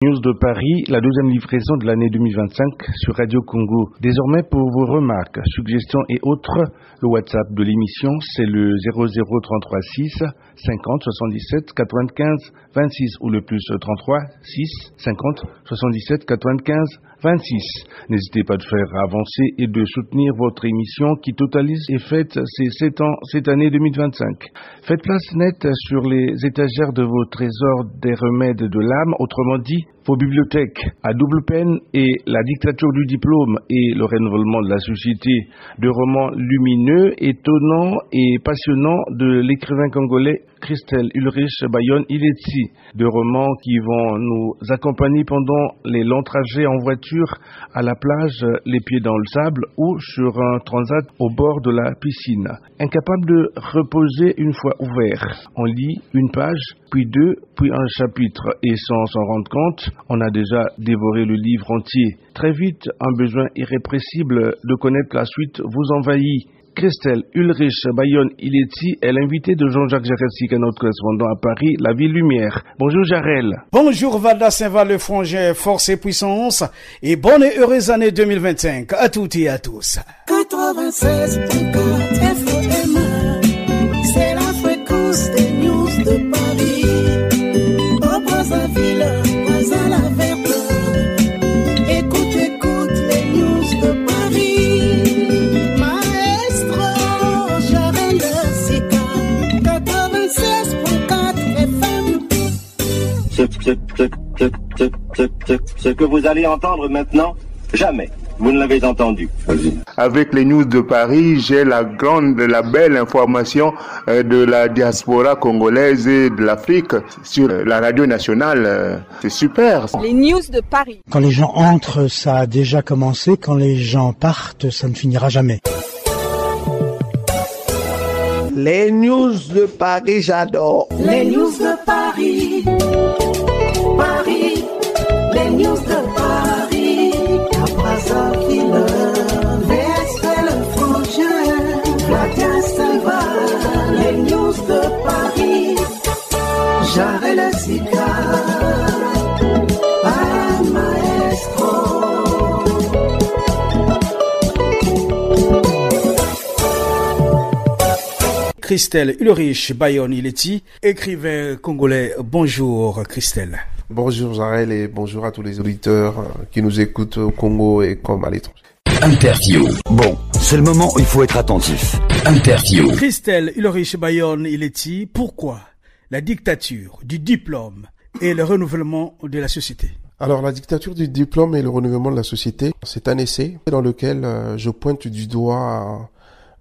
News de Paris, la deuxième livraison de l'année 2025 sur Radio Congo. Désormais, pour vos remarques, suggestions et autres, le WhatsApp de l'émission, c'est le 00336 50 77 95 26 ou le plus 33 6 50 77 95 26. N'hésitez pas de faire avancer et de soutenir votre émission qui totalise et fête ses 7 ans cette année 2025. Faites place nette sur les étagères de vos trésors des remèdes de l'âme, autrement dit, vos bibliothèques à double peine et la dictature du diplôme et le renouvellement de la société, de romans lumineux, étonnants et passionnants de l'écrivain congolais Christelle Ulrich Bayon-Iletsi, de romans qui vont nous accompagner pendant les longs trajets en voiture, à la plage, les pieds dans le sable ou sur un transat au bord de la piscine. Incapable de reposer une fois ouvert, on lit une page, puis deux, puis un chapitre et sans s'en rendre compte, on a déjà dévoré le livre entier. Très vite, un besoin irrépressible de connaître la suite vous envahit. Christelle Ulrich Bayon-Iletsi est l'invitée de Jean-Jacques Jarel, notre correspondant à Paris, la Ville Lumière. Bonjour Jarel. Bonjour Valda Saint-Val, le frangin, force et puissance, et bonne et heureuse année 2025 à toutes et à tous. 96.4 FM, c'est la fréquence des news de Paris. Au Brazzaville, à la Verte, écoute les news de Paris. Maestro Jarel Sika, 96.4 FM. Ce que vous allez entendre maintenant, jamais vous ne l'avez entendu. Avec les news de Paris, j'ai la belle information de la diaspora congolaise et de l'Afrique sur la radio nationale. C'est super. Les news de Paris. Quand les gens entrent, ça a déjà commencé. Quand les gens partent, ça ne finira jamais. Les news de Paris, j'adore. Les news de Paris. Paris. Les news de Paris. Brazzaville, Vestel, Frangin, Claudia Silva, les news de Paris, Jarel Sika, Maestro. Christelle Ulrich Bayon-Iletsi, écrivain congolais. Bonjour Christelle. Bonjour Jarel et bonjour à tous les auditeurs qui nous écoutent au Congo et comme à l'étranger. Interview. Bon, c'est le moment où il faut être attentif. Interview. Christelle Ulrich Bayon-Iletsi, pourquoi la dictature du diplôme et le renouvellement de la société? Alors la dictature du diplôme et le renouvellement de la société, c'est un essai dans lequel je pointe du doigt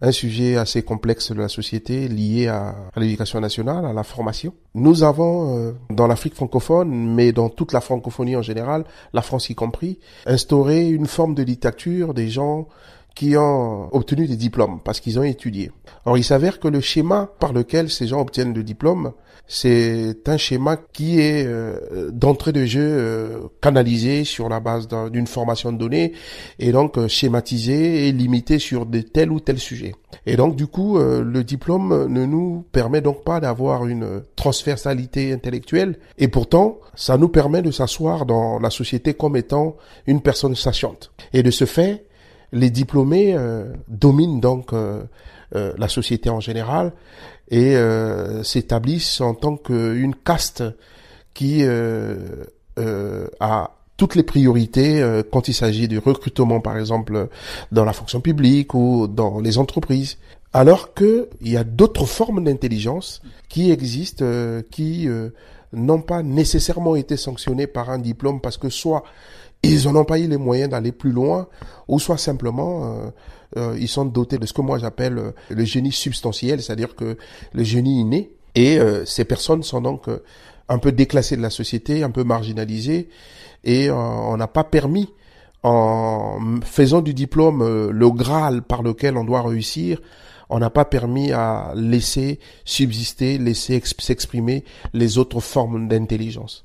un sujet assez complexe de la société lié à l'éducation nationale, à la formation. Nous avons, dans l'Afrique francophone, mais dans toute la francophonie en général, la France y compris, instauré une forme de dictature des gens qui ont obtenu des diplômes parce qu'ils ont étudié. Or, il s'avère que le schéma par lequel ces gens obtiennent le diplôme, c'est un schéma qui est d'entrée de jeu canalisé sur la base d'une formation donnée et donc schématisé et limité sur de tel ou tel sujet. Et donc du coup, le diplôme ne nous permet donc pas d'avoir une transversalité intellectuelle et pourtant, ça nous permet de s'asseoir dans la société comme étant une personne sachante. Et de ce fait, les diplômés dominent donc la société en général et s'établissent en tant qu'une caste qui a toutes les priorités quand il s'agit du recrutement, par exemple, dans la fonction publique ou dans les entreprises. Alors que il y a d'autres formes d'intelligence qui existent, qui n'ont pas nécessairement été sanctionnées par un diplôme parce que soit ils n'ont pas eu les moyens d'aller plus loin, ou soit simplement ils sont dotés de ce que moi j'appelle le génie substantiel, c'est-à-dire que le génie inné. Et ces personnes sont donc un peu déclassées de la société, un peu marginalisées, et on n'a pas permis, en faisant du diplôme le Graal par lequel on doit réussir, on n'a pas permis à laisser subsister, laisser s'exprimer les autres formes d'intelligence.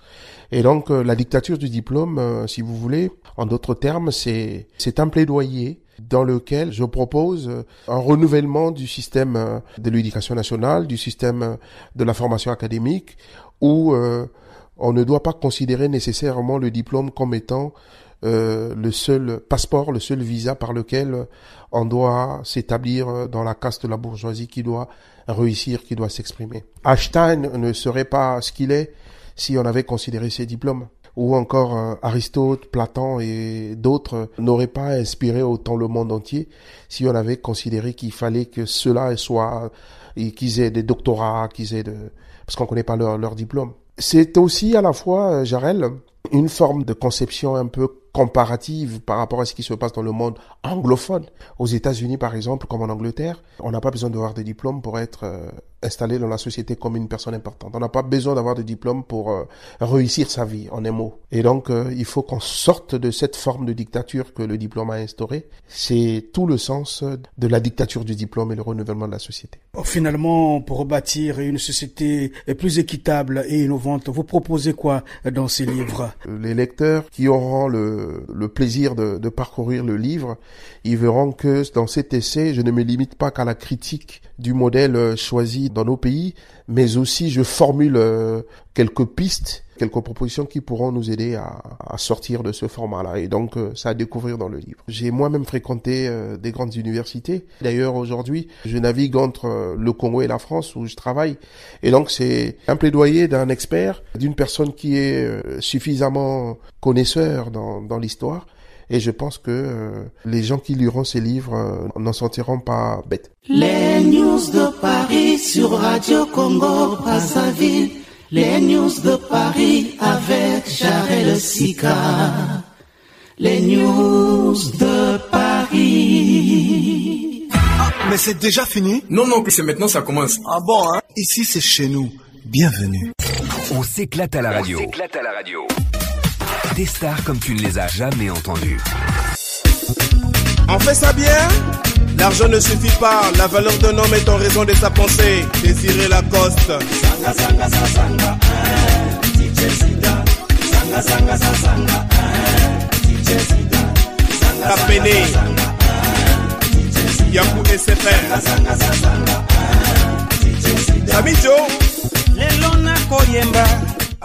Et donc, la dictature du diplôme, si vous voulez, en d'autres termes, c'est un plaidoyer dans lequel je propose un renouvellement du système de l'éducation nationale, du système de la formation académique, où on ne doit pas considérer nécessairement le diplôme comme étant le seul passeport, le seul visa par lequel on doit s'établir dans la caste de la bourgeoisie qui doit réussir, qui doit s'exprimer. Einstein ne serait pas ce qu'il est si on avait considéré ses diplômes. Ou encore Aristote, Platon et d'autres n'auraient pas inspiré autant le monde entier si on avait considéré qu'il fallait que ceux-là soient, qu'ils aient des doctorats, parce qu'on connaît pas leur diplôme. C'est aussi à la fois, Jarel, une forme de conception un peu comparative par rapport à ce qui se passe dans le monde anglophone. Aux États-Unis, par exemple, comme en Angleterre, on n'a pas besoin d'avoir de diplôme pour être installé dans la société comme une personne importante. On n'a pas besoin d'avoir de diplôme pour réussir sa vie, en un mot. Et donc, il faut qu'on sorte de cette forme de dictature que le diplôme a instaurée. C'est tout le sens de la dictature du diplôme et le renouvellement de la société. Finalement, pour rebâtir une société plus équitable et innovante, vous proposez quoi dans ces livres? Les lecteurs qui auront le plaisir de parcourir le livre, ils verront que dans cet essai, je ne me limite pas qu'à la critique du modèle choisi dans nos pays, mais aussi je formule quelques pistes, quelques propositions qui pourront nous aider à sortir de ce format-là. Et donc, ça à découvrir dans le livre. J'ai moi-même fréquenté des grandes universités. D'ailleurs, aujourd'hui, je navigue entre le Congo et la France où je travaille. Et donc, c'est un plaidoyer d'un expert, d'une personne qui est suffisamment connaisseur dans l'histoire. Et je pense que les gens qui liront ces livres n'en sentiront pas bêtes. Les news de Paris sur Radio Congo Brazzaville. Les news de Paris avec Jarel Sika. Les news de Paris. Ah, mais c'est déjà fini? Non, c'est maintenant, ça commence. Ah bon, hein? Ici, c'est chez nous. Bienvenue. On s'éclate à la radio. Des stars comme tu ne les as jamais entendues. On fait ça bien? L'argent ne suffit pas, la valeur d'un homme est en raison de sa pensée. Désiré Lacoste. Sanga, sanga, sanga, DJ Sida. Sanga, sanga, sanga, DJ Sida. Tapene. Yaku SFR. Samijo. Lelona Koyemba.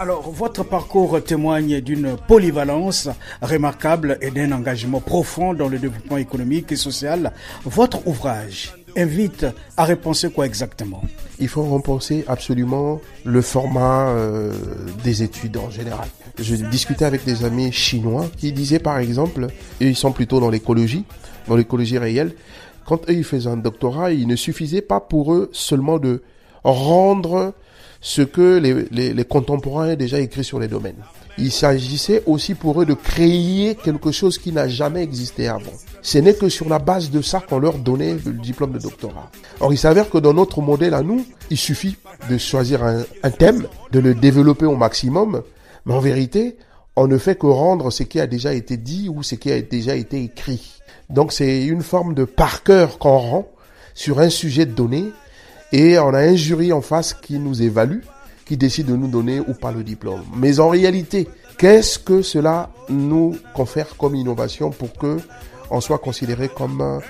Alors, votre parcours témoigne d'une polyvalence remarquable et d'un engagement profond dans le développement économique et social. Votre ouvrage invite à repenser quoi exactement? Il faut repenser absolument le format des études en général. Je discutais avec des amis chinois qui disaient par exemple, et ils sont plutôt dans l'écologie réelle, quand eux ils faisaient un doctorat, il ne suffisait pas pour eux seulement de rendre ce que les contemporains ont déjà écrit sur les domaines. Il s'agissait aussi pour eux de créer quelque chose qui n'a jamais existé avant. Ce n'est que sur la base de ça qu'on leur donnait le diplôme de doctorat. Or, il s'avère que dans notre modèle à nous, il suffit de choisir un thème, de le développer au maximum, mais en vérité, on ne fait que rendre ce qui a déjà été dit ou ce qui a déjà été écrit. Donc, c'est une forme de par cœur qu'on rend sur un sujet donné. Et on a un jury en face qui nous évalue, qui décide de nous donner ou pas le diplôme. Mais en réalité, qu'est-ce que cela nous confère comme innovation pour que on soit considéré comme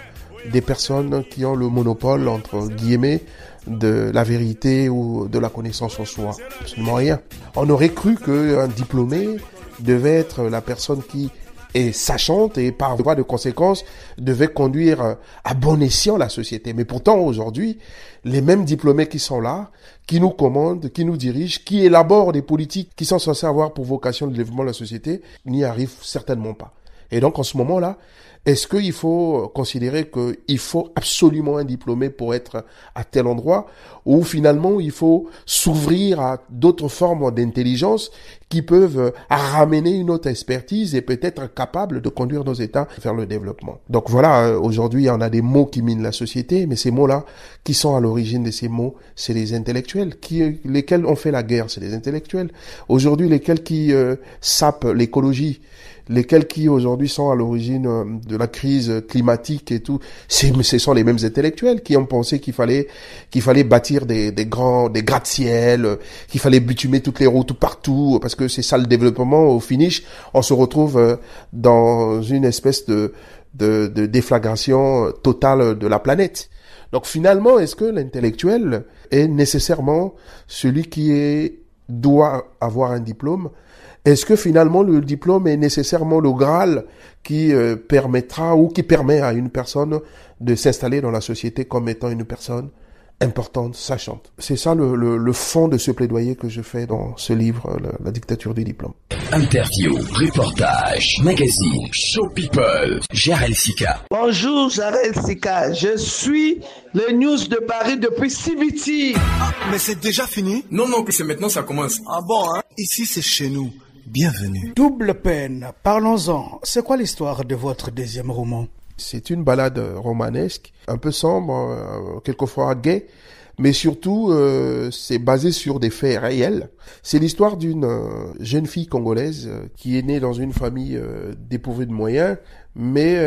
des personnes qui ont le monopole, entre guillemets, de la vérité ou de la connaissance en soi? Absolument rien. On aurait cru qu'un diplômé devait être la personne qui est sachante et par voie de conséquence devait conduire à bon escient la société. Mais pourtant aujourd'hui, les mêmes diplômés qui sont là, qui nous commandent, qui nous dirigent, qui élaborent des politiques qui sont censées avoir pour vocation le développement de la société, n'y arrivent certainement pas. Et donc en ce moment-là, est-ce qu'il faut considérer qu'il faut absolument un diplômé pour être à tel endroit, ou finalement il faut s'ouvrir à d'autres formes d'intelligence qui peuvent ramener une autre expertise et peut-être être capable de conduire nos États vers le développement. Donc voilà, aujourd'hui on a des mots qui minent la société, mais ces mots-là, qui sont à l'origine de ces mots, c'est les intellectuels. Lesquels ont fait la guerre, c'est les intellectuels. Aujourd'hui, lesquels qui sapent l'écologie, lesquels qui aujourd'hui sont à l'origine de la crise climatique et tout, ce sont les mêmes intellectuels qui ont pensé qu'il fallait bâtir des gratte-ciel, qu'il fallait bitumer toutes les routes partout, parce que c'est ça le développement. Au finish, on se retrouve dans une espèce de déflagration totale de la planète. Donc finalement, est-ce que l'intellectuel est nécessairement celui qui est doit avoir un diplôme. Est-ce que finalement le diplôme est nécessairement le Graal qui permettra ou qui permet à une personne de s'installer dans la société comme étant une personne importante, sachante? C'est ça le fond de ce plaidoyer que je fais dans ce livre, La dictature du diplôme. Interview, reportage, magazine, show people, Jarel Sika. Bonjour Jarel Sika, je suis le News de Paris depuis Civiti. Ah, mais c'est déjà fini? Non, c'est maintenant ça commence. Ah bon, hein? Ici c'est chez nous. Bienvenue. Double peine, parlons-en. C'est quoi l'histoire de votre deuxième roman? C'est une balade romanesque, un peu sombre, quelquefois gaie, mais surtout c'est basé sur des faits réels. C'est l'histoire d'une jeune fille congolaise qui est née dans une famille dépourvue de moyens, mais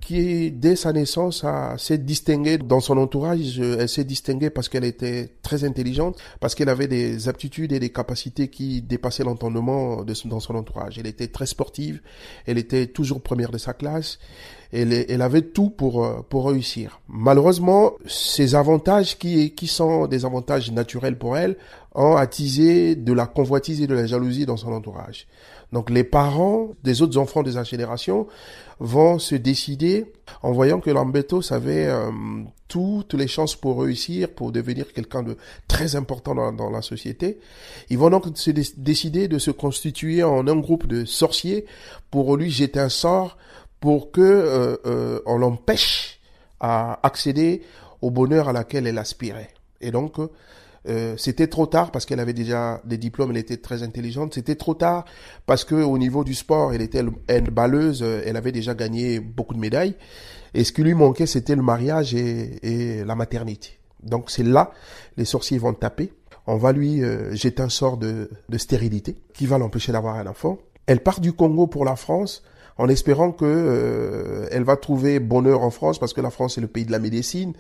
qui, dès sa naissance, s'est distinguée dans son entourage. Elle s'est distinguée parce qu'elle était très intelligente, parce qu'elle avait des aptitudes et des capacités qui dépassaient l'entendement dans son entourage. Elle était très sportive, elle était toujours première de sa classe. Elle avait tout pour réussir. Malheureusement, ces avantages qui sont des avantages naturels pour elle ont attisé de la convoitise et de la jalousie dans son entourage. Donc les parents des autres enfants de sa génération vont se décider, en voyant que Lambetos avait toutes les chances pour réussir, pour devenir quelqu'un de très important dans la société. Ils vont donc se décider de se constituer en un groupe de sorciers pour lui jeter un sort pour que on l'empêche à accéder au bonheur à laquelle elle aspirait. Et donc c'était trop tard parce qu'elle avait déjà des diplômes, elle était très intelligente. C'était trop tard parce que au niveau du sport, elle était handballeuse, elle avait déjà gagné beaucoup de médailles. Et ce qui lui manquait, c'était le mariage et la maternité. Donc c'est là, les sorciers vont taper. On va lui jeter un sort de stérilité qui va l'empêcher d'avoir un enfant. Elle part du Congo pour la France, en espérant que elle va trouver bonheur en France, parce que la France est le pays de la médecine,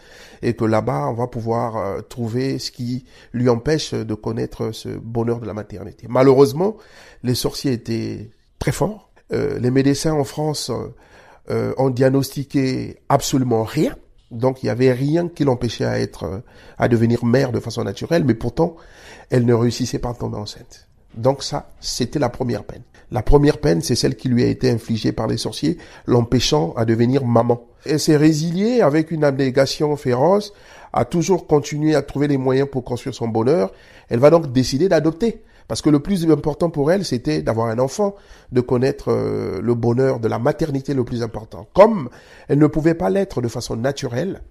et que là-bas on va pouvoir trouver ce qui lui empêche de connaître ce bonheur de la maternité. Malheureusement, les sorciers étaient très forts. Les médecins en France ont diagnostiqué absolument rien. Donc il y avait rien qui l'empêchait à devenir mère de façon naturelle, mais pourtant elle ne réussissait pas à tomber enceinte. Donc ça, c'était la première peine. La première peine, c'est celle qui lui a été infligée par les sorciers, l'empêchant à devenir maman. Elle s'est résiliée avec une abnégation féroce, a toujours continué à trouver les moyens pour construire son bonheur. Elle va donc décider d'adopter. Parce que le plus important pour elle, c'était d'avoir un enfant, de connaître le bonheur de la maternité le plus important. Comme elle ne pouvait pas l'être de façon naturelle,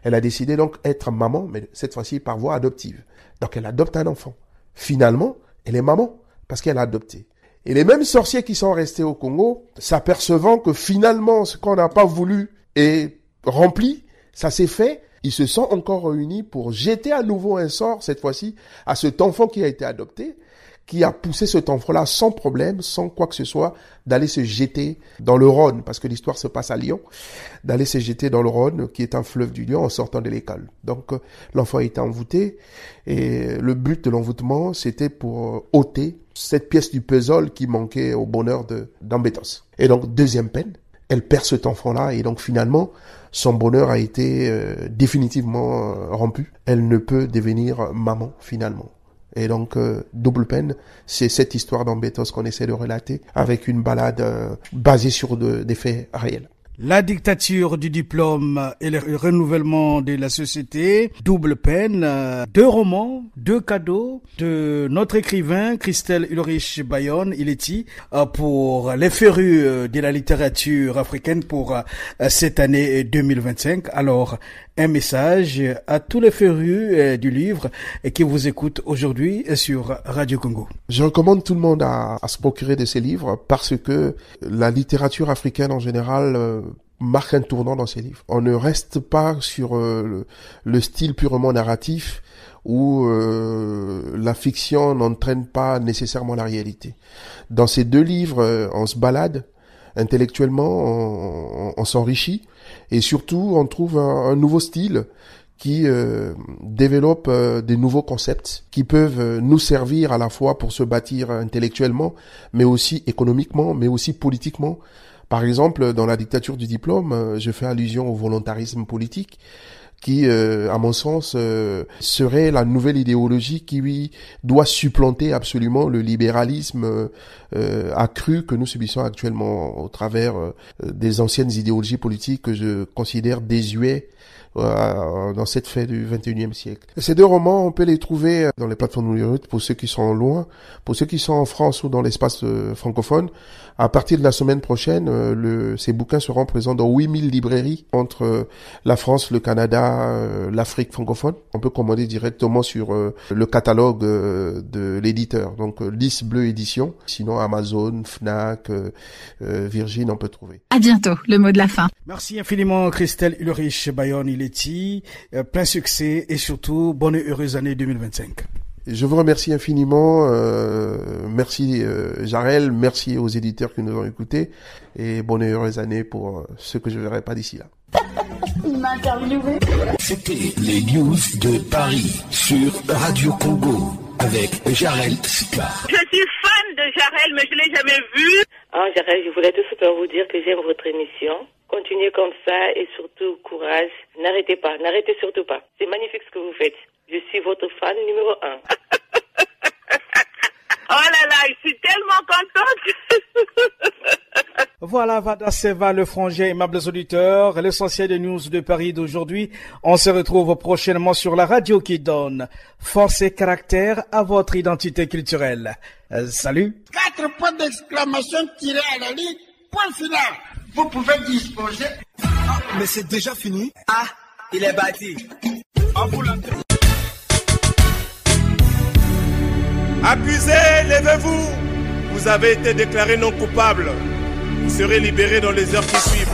elle a décidé donc d'être maman, mais cette fois-ci par voie adoptive. Donc elle adopte un enfant. Finalement, elle est maman parce qu'elle a adopté. Et les mêmes sorciers qui sont restés au Congo, s'apercevant que finalement ce qu'on n'a pas voulu est rempli, ça s'est fait, ils se sont encore réunis pour jeter à nouveau un sort, cette fois-ci, à cet enfant qui a été adopté, qui a poussé cet enfant-là sans problème, sans quoi que ce soit, d'aller se jeter dans le Rhône, parce que l'histoire se passe à Lyon, d'aller se jeter dans le Rhône, qui est un fleuve du Lyon, en sortant de l'école. Donc l'enfant a été envoûté, et le but de l'envoûtement, c'était pour ôter cette pièce du puzzle qui manquait au bonheur d'Ambetos. Et donc, deuxième peine, elle perd cet enfant-là, et donc finalement, son bonheur a été définitivement rompu. Elle ne peut devenir maman, finalement. Et donc, double peine, c'est cette histoire d'Ambetos qu'on essaie de relater avec une balade basée sur des faits réels. La dictature du diplôme et le renouvellement de la société, double peine, 2 romans, 2 cadeaux de notre écrivain Christelle Ulrich Bayonne, Ileti, pour les férus de la littérature africaine pour cette année 2025. Alors, un message à tous les férus du livre qui vous écoutent aujourd'hui sur Radio Congo. Je recommande tout le monde à se procurer de ces livres parce que la littérature africaine en général marque un tournant dans ces livres. On ne reste pas sur le style purement narratif où la fiction n'entraîne pas nécessairement la réalité. Dans ces 2 livres, on se balade intellectuellement, on s'enrichit et surtout on trouve un nouveau style qui développe des nouveaux concepts qui peuvent nous servir à la fois pour se bâtir intellectuellement, mais aussi économiquement, mais aussi politiquement. Par exemple, dans la dictature du diplôme, je fais allusion au volontarisme politique qui, à mon sens, serait la nouvelle idéologie qui doit supplanter absolument le libéralisme accru que nous subissons actuellement au travers des anciennes idéologies politiques que je considère désuets dans cette fin du 21e siècle. Ces deux romans, on peut les trouver dans les plateformes numériques pour ceux qui sont loin, pour ceux qui sont en France ou dans l'espace francophone. À partir de la semaine prochaine, ces bouquins seront présents dans 8000 librairies entre la France, le Canada, l'Afrique francophone. On peut commander directement sur le catalogue de l'éditeur, donc Lys Bleu Édition. Sinon Amazon, Fnac, Virgin, on peut trouver. À bientôt, le mot de la fin. Merci infiniment Christelle Ulrich Bayonne-Ileti, plein succès et surtout bonne et heureuse année 2025. Je vous remercie infiniment, merci Jarel, merci aux éditeurs qui nous ont écoutés et bonne et heureuse année pour ceux que je verrai pas d'ici là. Il m'a interviewé. C'était les news de Paris sur Radio Congo avec Jarel Sika. Je suis fan de Jarel, mais je l'ai jamais vu. Jarel, je voulais tout simplement vous dire que j'aime votre émission. Continuez comme ça et surtout courage. N'arrêtez pas, n'arrêtez surtout pas. C'est magnifique ce que vous faites. Je suis votre fan numéro 1. Oh là là, je suis tellement contente. Voilà, Vada Seva, le frangin, aimables auditeurs, l'essentiel des news de Paris d'aujourd'hui. On se retrouve prochainement sur la radio qui donne force et caractère à votre identité culturelle. Salut. 4 points d'exclamation tirés à la ligne, point final. Vous pouvez disposer. Ah, mais c'est déjà fini. Ah, il est bâti. En vous l'entendez. Accusés, levez-vous. Vous avez été déclaré non coupable. Vous serez libéré dans les heures qui suivent.